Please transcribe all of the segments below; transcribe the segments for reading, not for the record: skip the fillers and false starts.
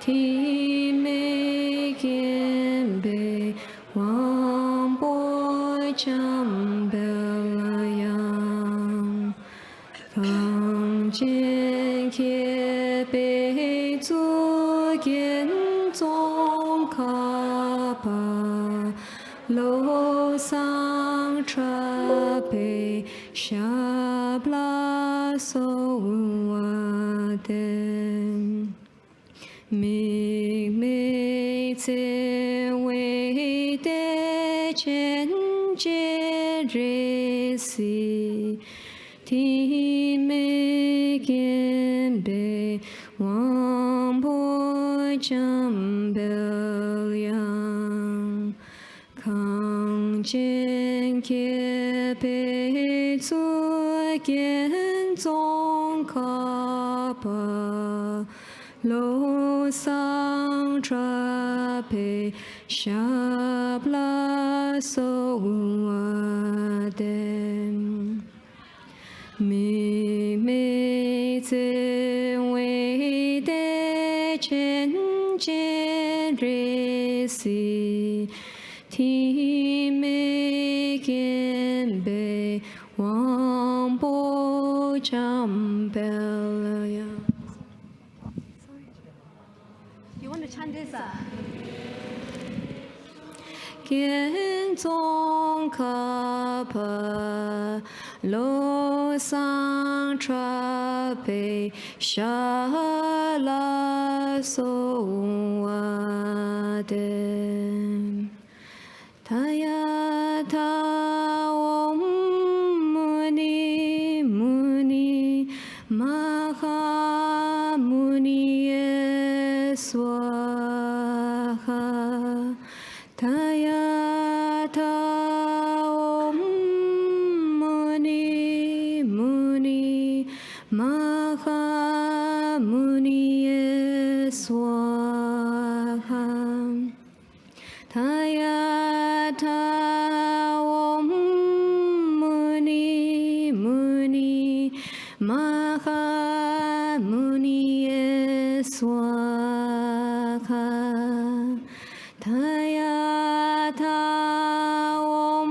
提美见被王波将表扬，方见开被作见宗卡巴，楼上茶杯下布拉索瓦登。明媚在为的见解热西，提美见被王波将表扬，康健开被作见宗卡巴。楼上茶杯下布拉索瓦登，明媚在为的见解热西，提美见被王波将表扬。见宗卡巴，楼上茶杯下拉索瓦登，他呀他嗡穆尼穆尼玛哈穆尼耶娑哈。他呀他嗡穆尼穆尼玛哈穆尼耶娑哈。他呀他嗡穆尼穆尼玛哈穆尼耶娑哈。他呀他嗡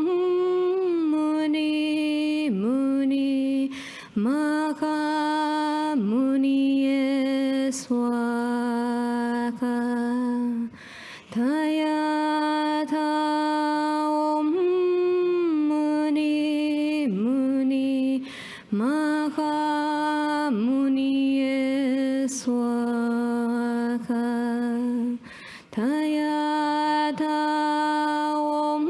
穆尼穆尼玛哈穆尼耶娑哈。他呀他嗡穆尼穆尼玛哈穆尼耶娑哈。他呀他嗡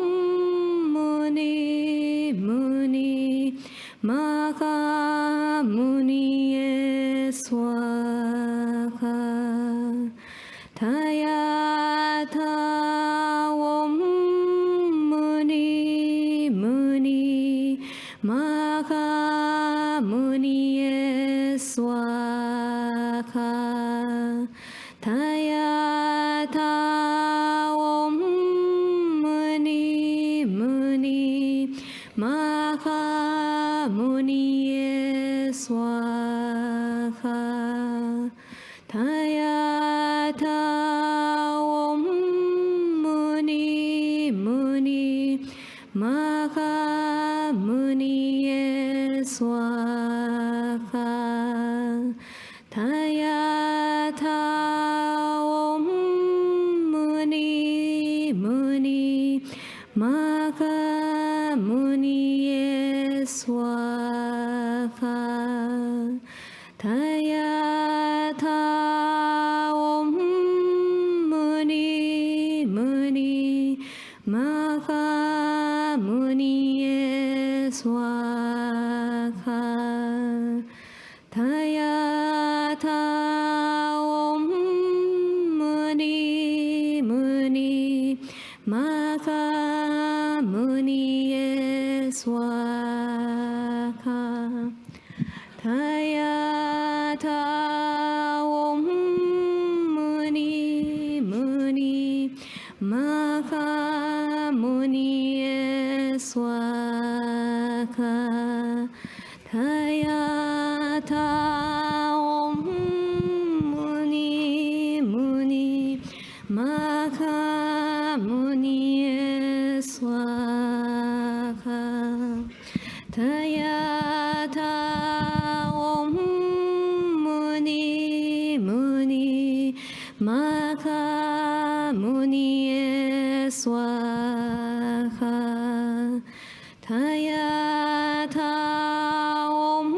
穆尼穆尼玛哈穆尼耶娑哈。他呀他嗡穆尼穆尼玛哈穆尼耶娑哈。他呀他嗡穆尼穆尼玛哈穆尼耶娑哈。他呀他嗡穆尼穆尼玛哈穆尼耶娑哈。他呀他嗡穆尼穆尼玛哈穆尼耶娑哈。他呀他嗡穆尼穆尼玛哈穆尼耶娑哈。Muniye Swaha Tayata Om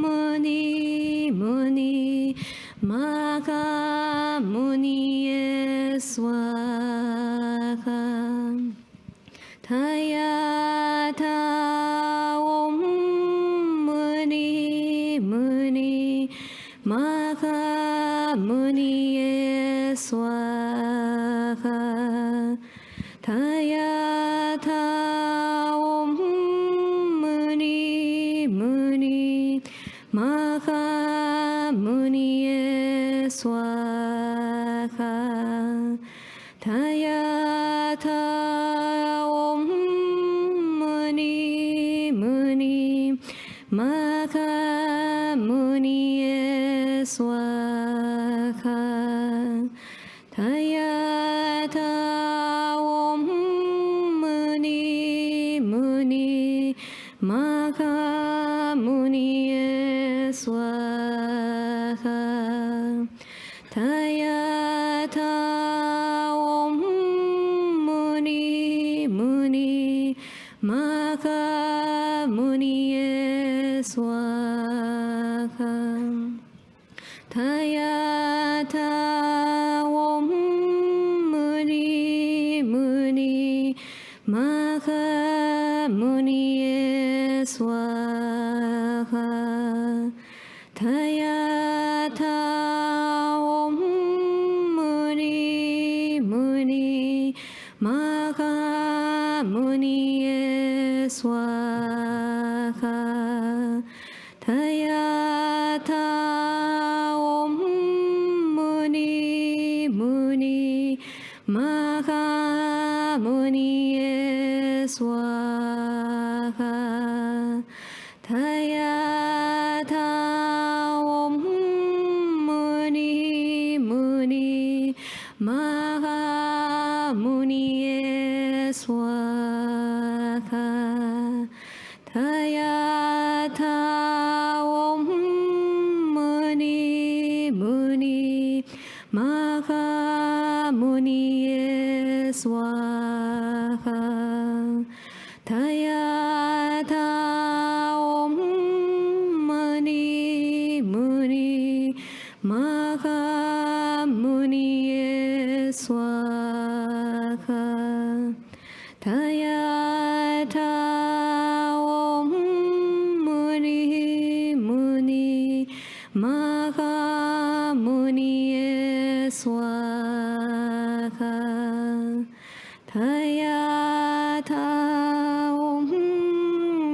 Muni Muni Maka Muniye Swaha Tayata Om Muni Muni Maka Muniye Swaha Tayata Om Muni Muni Maka Muniye Swaha Tayata Om Muni Muni Maka Muniye Swaha Tayata Om Muni Muni Maka Muniye Swaha Tayata Om Muni Muni Maka Muniye Swaha Tayata Om Muni Muni Maka Muniye Swaha Tayata Om Muni Muni Maka Muniye Swaha Tayata Om Muni Muni Maka Muniye Swaha Tayata Om Muni Muni Maka Muniye Swaha Tayata Om Muni Muni Maka Muniye Swaha Tayata Om Muni Muni Maka Muniye Swaha Tayata Om Muni Muni Maka Muniye Swaha Tayata Om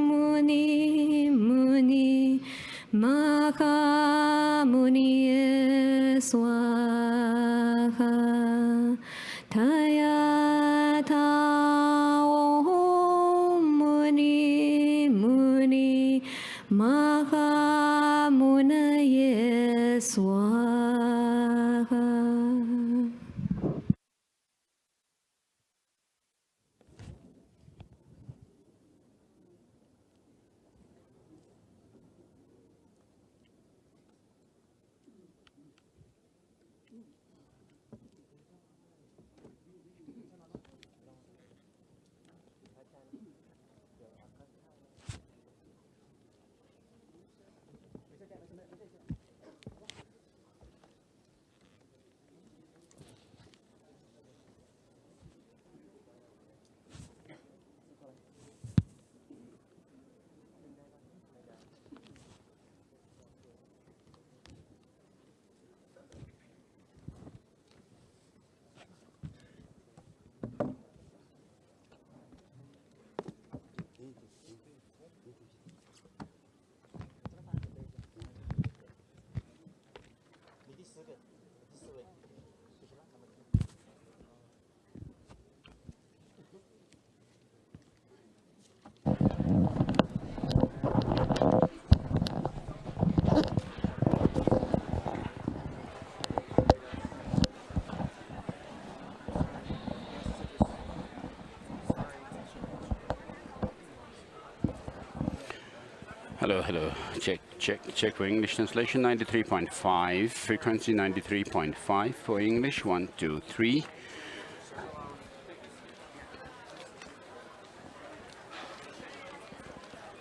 Muni Muni Maka Muniye Swaha Tayata Om Muni Muni Maka Muniye Swaha Hello, hello. Check for English translation 93.5, frequency 93.5 for English, 1, 2, 3.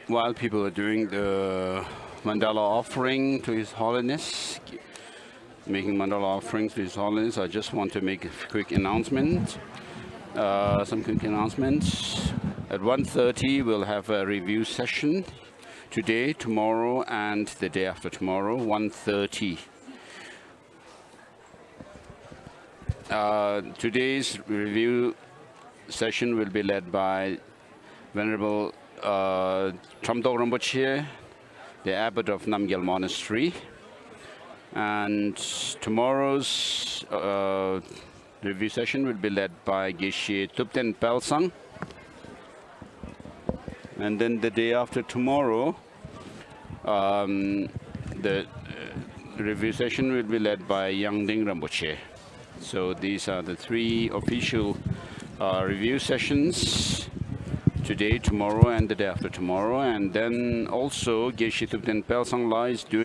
while people are doing the mandala offering to His Holiness, making mandala offerings to His Holiness, I just want to make a quick announcement. Some quick announcements. At 1:30, we'll have a review session today, tomorrow, and the day after tomorrow. 1:30. Today's review session will be led by Venerable Tramdok Rinpoche, the abbot of Namgyal Monastery. And tomorrow's review session will be led by Geshe Thupten Pelsang. And then the day after tomorrow, the review session will be led by Yangding Rinpoche. So these are the three official review sessions today, tomorrow, and the day after tomorrow. And then also Geshe Thupten Pelsang La is doing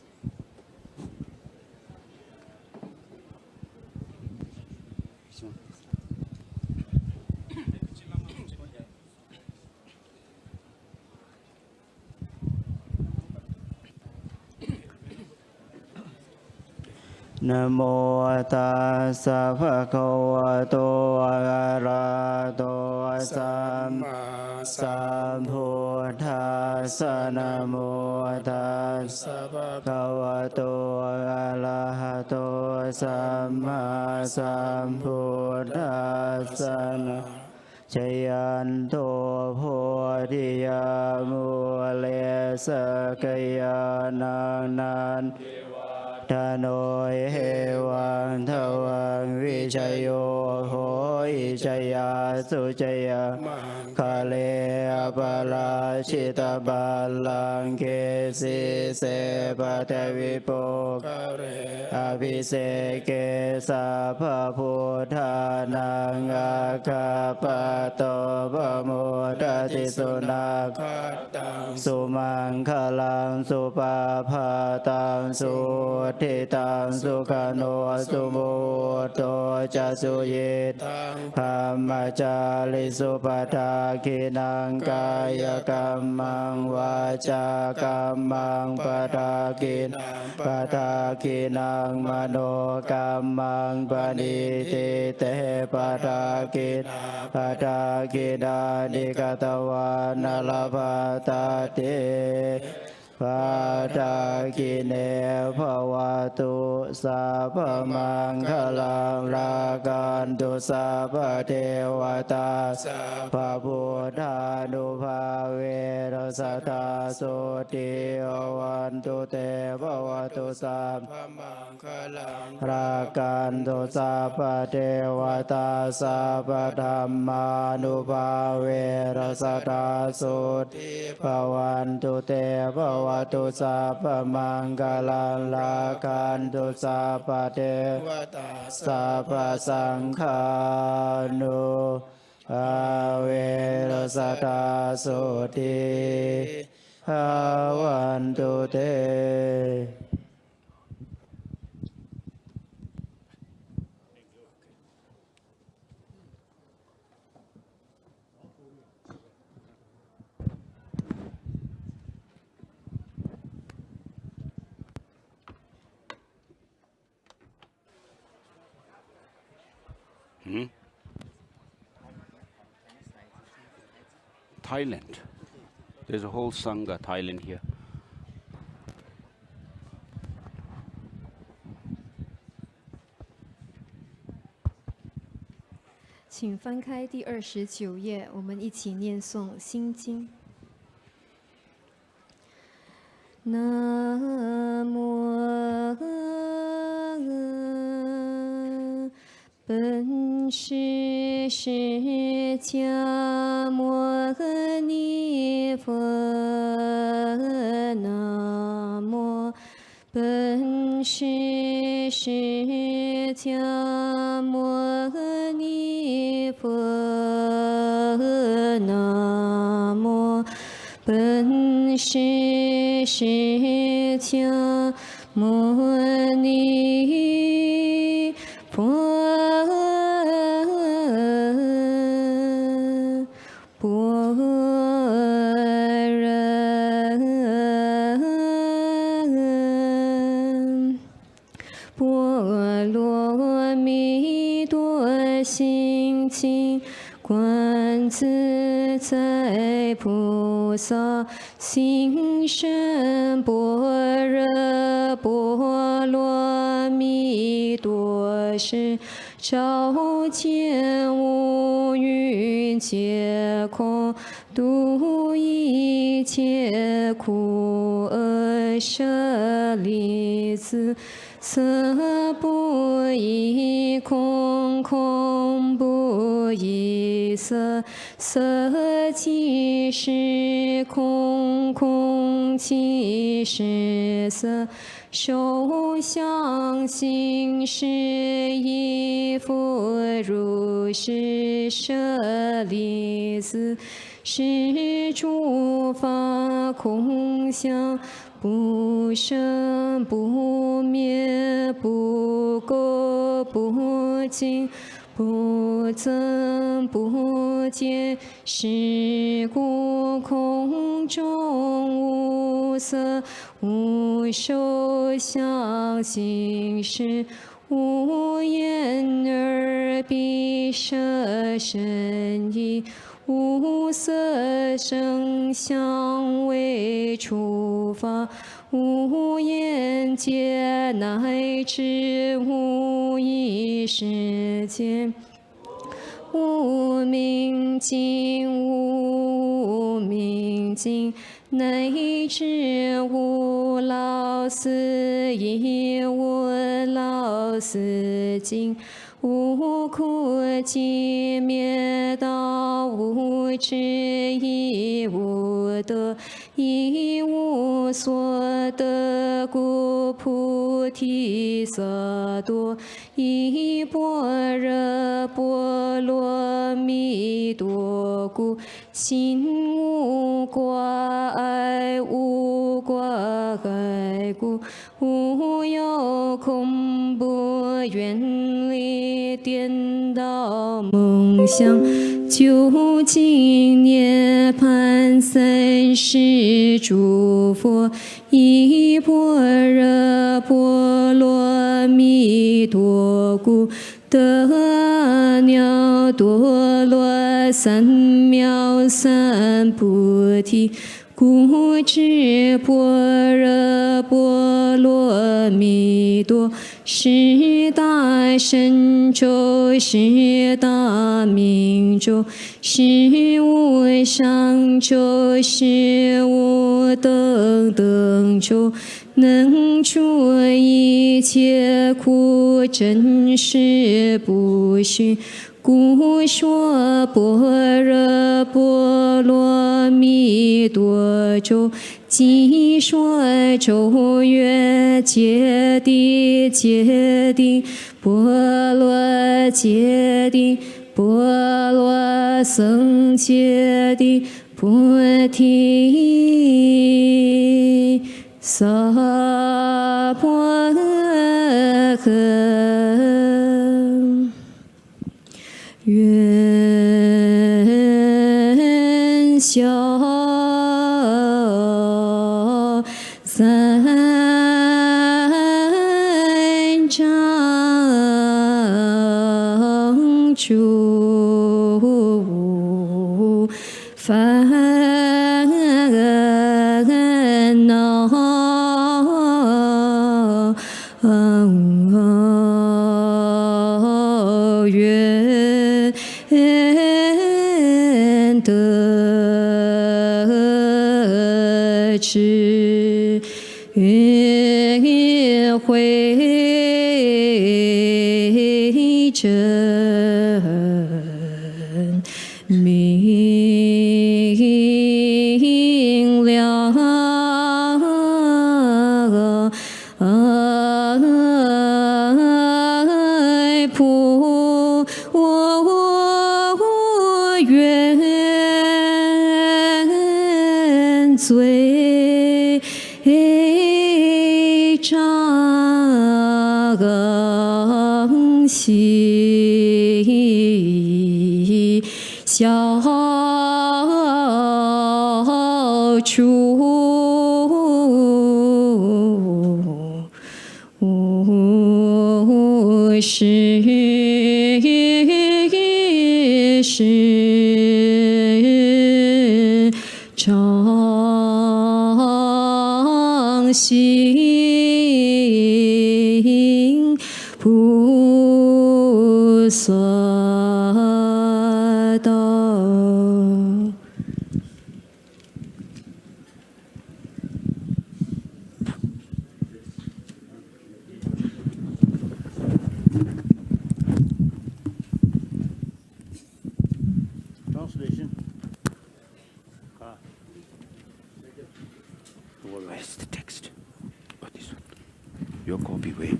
นะโมตัสสะภะคะวะโตอะระหะโตสัมมาสัมพุทธัสสะนะโมตัสสะภะคะวะโตอะระหะโตสัมมาสัมพุทธัสสะนะชยันโตโพธิยามุเลสกยานังนันทโนเหวังทวังวิชัยโยโหอิชยาสุจยาคะเลอปราชิตาบัลลังเกสิเสปะทวิโปอภิเศเกสัพพพุทธานังอาคาปะโตปโมทติสุนัขสุมังคลังสุปาภาตังสุทิตังสุขโนสุโมโตจะสุยิตังธรรมจาริสุปทาคินังกายกรรมังวาจากรรมังปทาคินังปทาคินังมโนกรรมังปณิทิเตปทาคินังปทาคินานิกตวานลภาตาเตปาทาคิเนภวตุสัพพมังคลังรากันตุสัพพเทวตาสัพพพุทธานุภาเวรสัทธาสุติโอวันตุเตภวตุสัพพมังคลังรากันตุสัพพเทวตาสัพพธรรมานุภาเวรสัทธาสุติภวันตุเตภวตุสัพพมังคลังรากันตุสัพพเทวตาสัพพสังฆานุภาเวรสัทธาสุติภวันตุเตThailand. There's a whole Sangha Thailand here. 请翻开第29页，我们一起念诵心经。南无本师释迦牟尼佛，南无本师释迦牟尼佛，南无本师释迦牟尼佛。般若罗蜜多心经，观自在菩萨行深般若波罗蜜多时，照见五蕴皆空，度一切苦厄舍利子。色不异空，空不异色，色即是空，空即是色。受想行识亦复如是，舍利子。是诸法空相，不生不灭，不垢不净，不增不减。是故空中无色，无受想行识，无眼耳鼻舌身意，无色声香味触法，无眼界，乃至无意识界。无明尽，无明尽，乃至无老死亦无老死尽。无苦集灭道，无智亦无得，亦无所得，故菩提萨埵依般若波罗蜜多故，心无挂碍，无挂碍故，无有恐怖远离颠倒梦想，究竟涅槃三世诸佛依般若波罗蜜多故，得阿耨多罗三藐三菩提。故知般若波罗蜜多是大神咒，是大明咒，是无上咒，是无等等咒，能除一切苦，真实不虚。故说般若波罗蜜多咒，即说咒曰：揭谛揭谛，波罗揭谛，波罗僧揭谛，菩提萨婆诃。愿消三障诸烦恼，愿得智慧真明了，普愿罪障悉消除。是常行菩萨道。Where's the text? Oh, this one. Your copy, wait.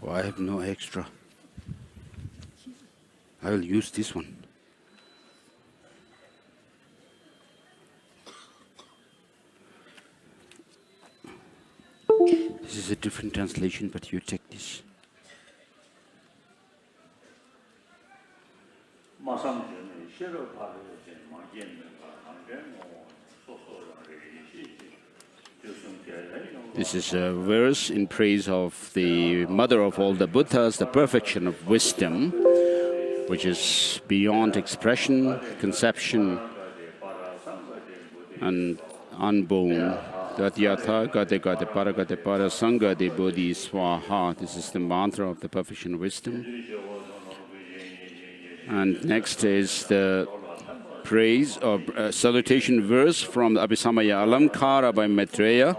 Oh, I have no extra. I will use this one. This is a different translation, but you take this. This is a verse in praise of the mother of all the Buddhas, the perfection of wisdom, which is beyond expression, conception, and unborn. Tatyatha gate gate para gate para sangha de bodhi swaha. This is the mantra of the perfection of wisdom. And next is the praise or salutation verse from the Abhisamaya Alamkara by Maitreya.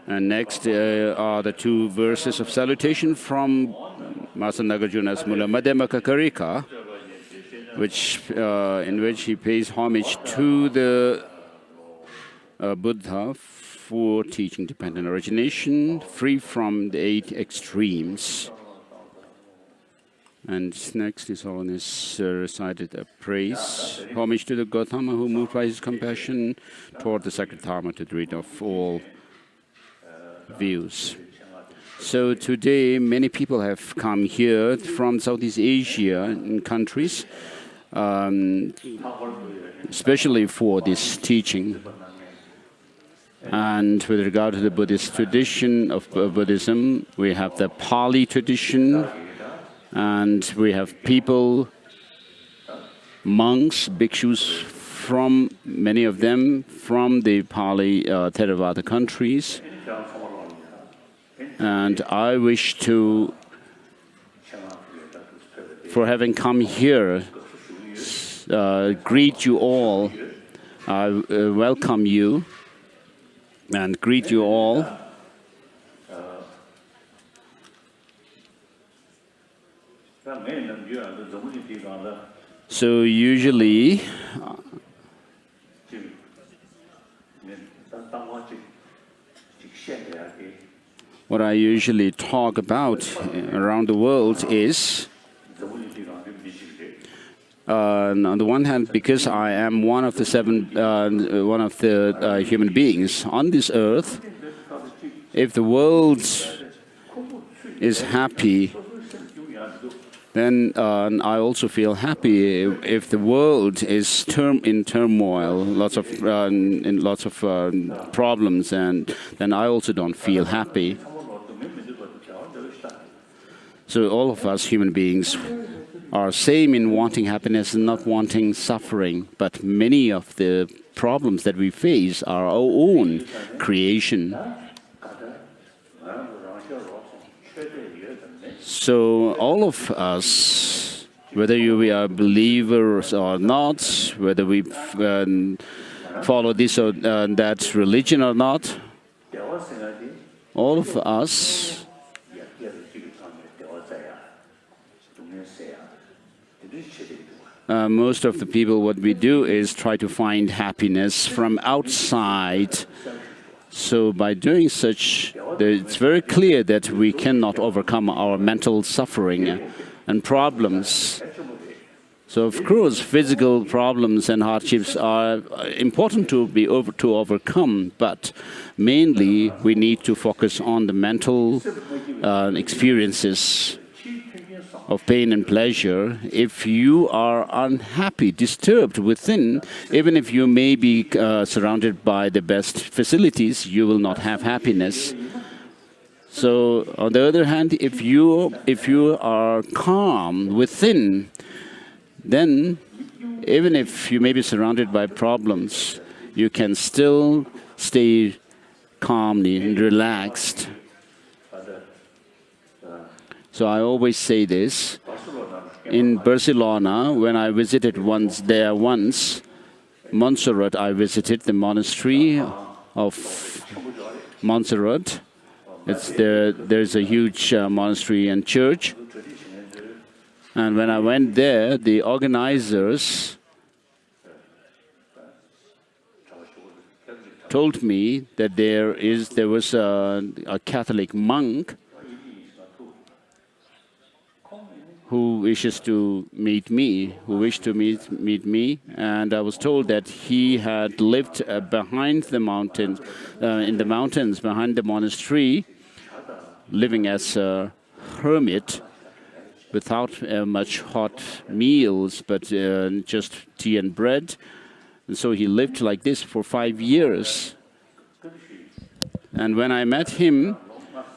And next are the two verses of salutation from Master Nagarjuna's Mula Madhyama Kakarika, in which he pays homage to the Buddha for teaching dependent origination, free from the 8 extremes. And next, His Holiness recited a praise, homage to the Gautama who, moved by his compassion, taught the sacred Dharma to rid of all views. So today, many people have come here from Southeast Asia countries, especially for this teaching. And with regard to the Buddhist tradition of Buddhism, we have the Pali tradition, and we have people, monks, bhikshus, from many of them from the Pali Theravada countries. And I wish to, for having come here, greet you all. I welcome you and greet you all. So usually, what I usually talk about around the world is, on the one hand, because I am one of the human beings on this earth, if the world is happy, then I also feel happy. If the world is in turmoil, lots of problems, and then I also don't feel happy. So all of us human beings are same in wanting happiness and not wanting suffering. But many of the problems that we face are our own creation. So all of us, whether we are believers or not, whether we follow this or that religion or not, all of us most of the people, what we do is try to find happiness from outside. So by doing such, it's very clear that we cannot overcome our mental suffering and problems. So of course, physical problems and hardships are important to overcome, but mainly we need to focus on the mental experiences. of pain and pleasure, if you are unhappy, disturbed within, even if you may be surrounded by the best facilities, you will not have happiness. So, on the other hand, if you are calm within, then even if you may be surrounded by problems, you can still stay calmly and relaxed. So I always say this. In Barcelona, when I visited once, Montserrat, I visited the monastery of Montserrat. There's a huge monastery and church. And when I went there, the organizers told me that there was a Catholic monk who wished to meet me, and I was told that he had lived behind the mountains, in the mountains behind the monastery, living as a hermit, without much hot meals, but just tea and bread. And so he lived like this for 5 years. And when I met him,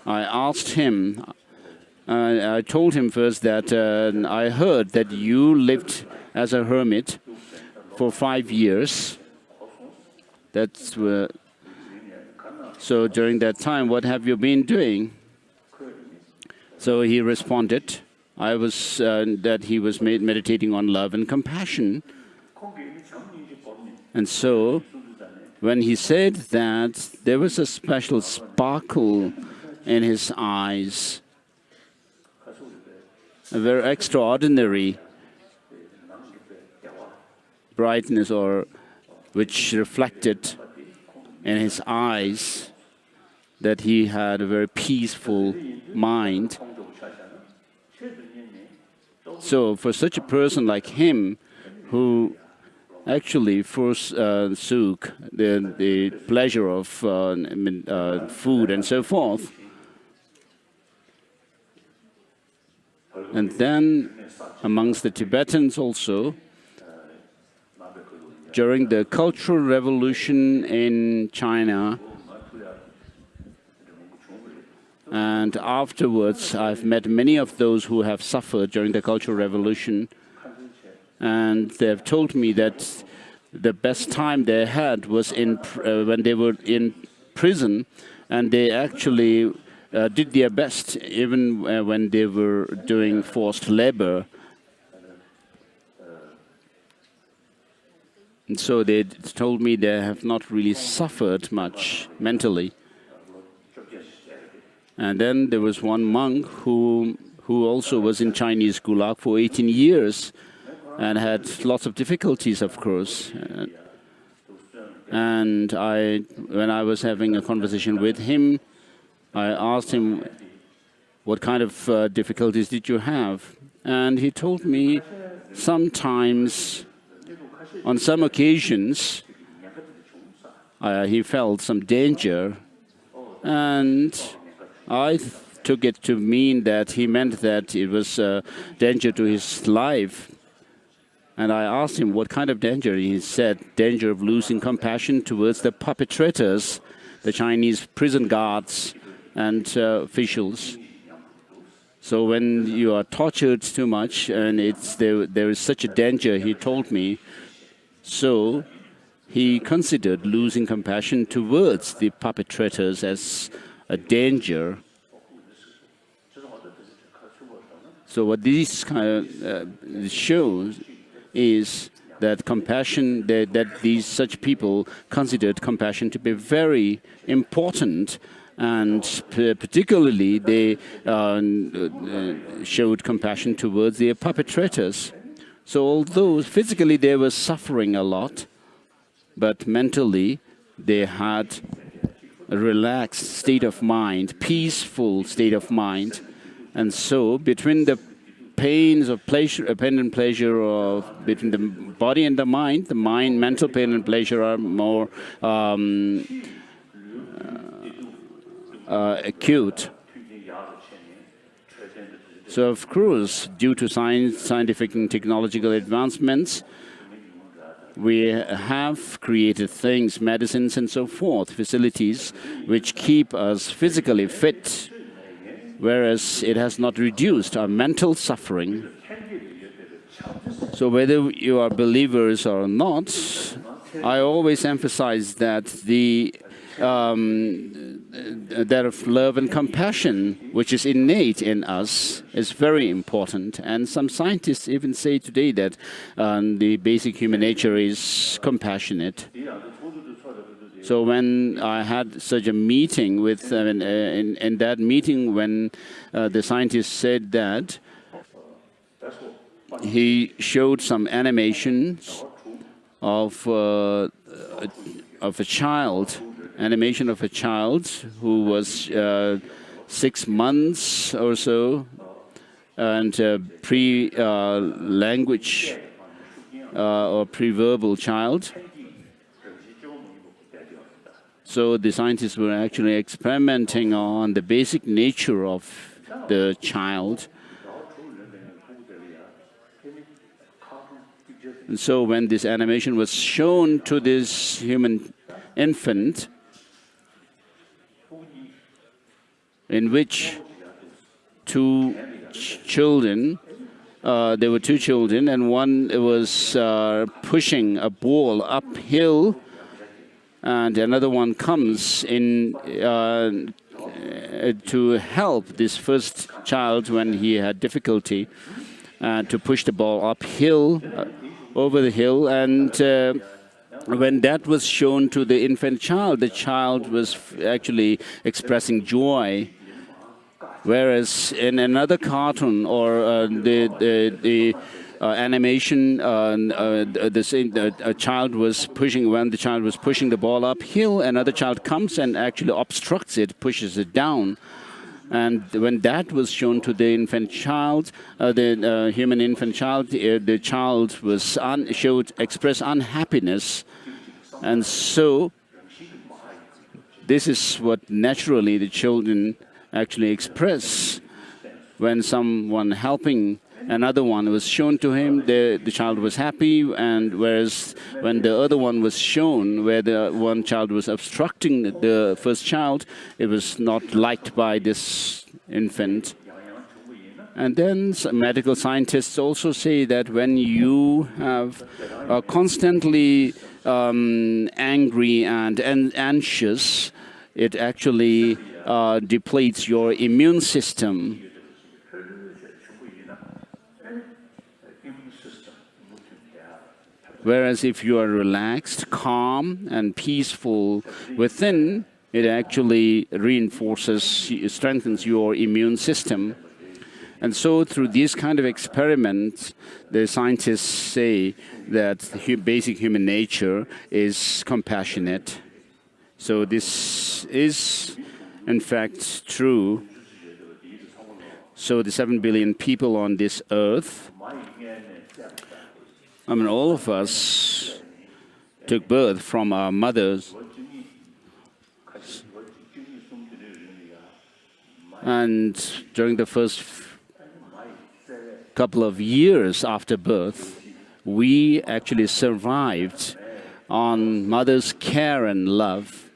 I asked him, I told him first that I heard that you lived as a hermit for 5 years. So during that time, what have you been doing? So he responded, that he was meditating on love and compassion. And so when he said that, there was a special sparkle in his eyes, a very extraordinary brightness, which reflected in his eyes that he had a very peaceful mind. So for such a person like him, who actually forsook the pleasure of food and so forth, and then amongst the Tibetans also, during the Cultural Revolution in China, and afterwards I've met many of those who have suffered during the Cultural Revolution, and they have told me that the best time they had was when they were in prison, and they actually did their best even when they were doing forced labor. And so they told me they have not really suffered much mentally. And then there was one monk who also was in Chinese gulag for 18 years and had lots of difficulties, of course. And when I was having a conversation with him, I asked him, what kind of difficulties did you have? And he told me sometimes, on some occasions, he felt some danger, and I took it to mean that he meant that it was a danger to his life. And I asked him what kind of danger. He said, danger of losing compassion towards the perpetrators, the Chinese prison guards and officials. So when you are tortured too much, and there is such a danger, he told me, so he considered losing compassion towards the perpetrators as a danger. So what this shows is that compassion, that such people considered compassion to be very important, and particularly they showed compassion towards their perpetrators. So although physically they were suffering a lot, but mentally they had a relaxed state of mind, peaceful state of mind. And so between the pains of pleasure, pain and pleasure of between the body and the mind, mental pain and pleasure are more acute. So of course, due to scientific and technological advancements, we have created things, medicines and so forth, facilities which keep us physically fit, whereas it has not reduced our mental suffering. So whether you are believers or not, I always emphasize that that of love and compassion, which is innate in us, is very important. And some scientists even say today that the basic human nature is compassionate. So when I had such a meeting with, in that meeting when the scientist said that, he showed some animations of a child, animation of a child who was 6 months or so, and pre-language or pre-verbal child. So the scientists were actually experimenting on the basic nature of the child. And so when this animation was shown to this human infant, in which two children, there were two children, and one was pushing a ball uphill, and another one comes in to help this first child when he had difficulty to push the ball uphill, over the hill, and when that was shown to the infant child, the child was actually expressing joy. Whereas in another cartoon or the animation, a child was pushing, when the child was pushing the ball uphill, another child comes and actually obstructs it, pushes it down. And when that was shown to the infant child, the human infant child, the child was expressed unhappiness. And so this is what naturally the children actually express. When someone helping another one was shown to him, the child was happy, and whereas when the other one was shown, where the one child was obstructing the first child, it was not liked by this infant. And then medical scientists also say that when you have constantly angry and anxious, it actually depletes your immune system. Whereas if you are relaxed, calm, and peaceful within, it actually strengthens your immune system. And so through these kind of experiments, the scientists say that the basic human nature is compassionate. So this is, in fact, true. So the 7 billion people on this earth, I mean, all of us took birth from our mothers. And during the first couple of years after birth, we actually survived on mother's care and love.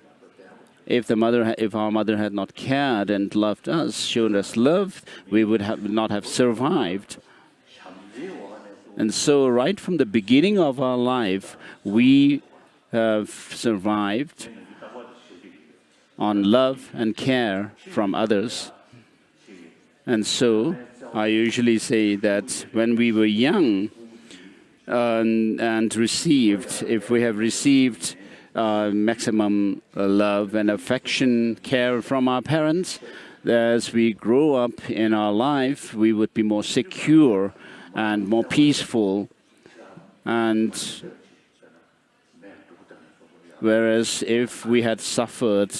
If our mother had not cared and loved us, shown us love, we would not have survived. And so right from the beginning of our life, we have survived on love and care from others. And so I usually say that when we were young and received, if we have received maximum love and affection, care from our parents, as we grow up in our life, we would be more secure and more peaceful. And whereas if we had suffered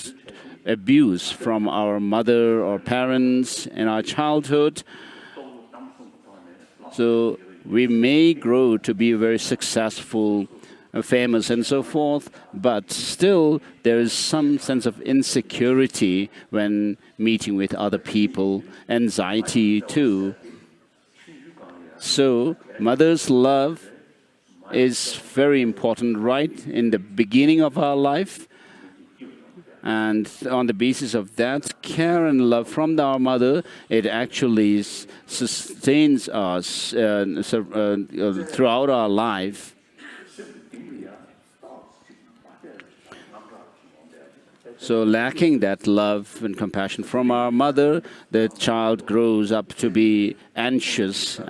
abuse from our mother or parents in our childhood, so we may grow to be very successful famous and so forth, but still there is some sense of insecurity when meeting with other people, anxiety too. So mother's love is very important right in the beginning of our life. And on the basis of that care and love from our mother, it actually sustains us throughout our life. So lacking that love and compassion from our mother, the child grows up to be anxious.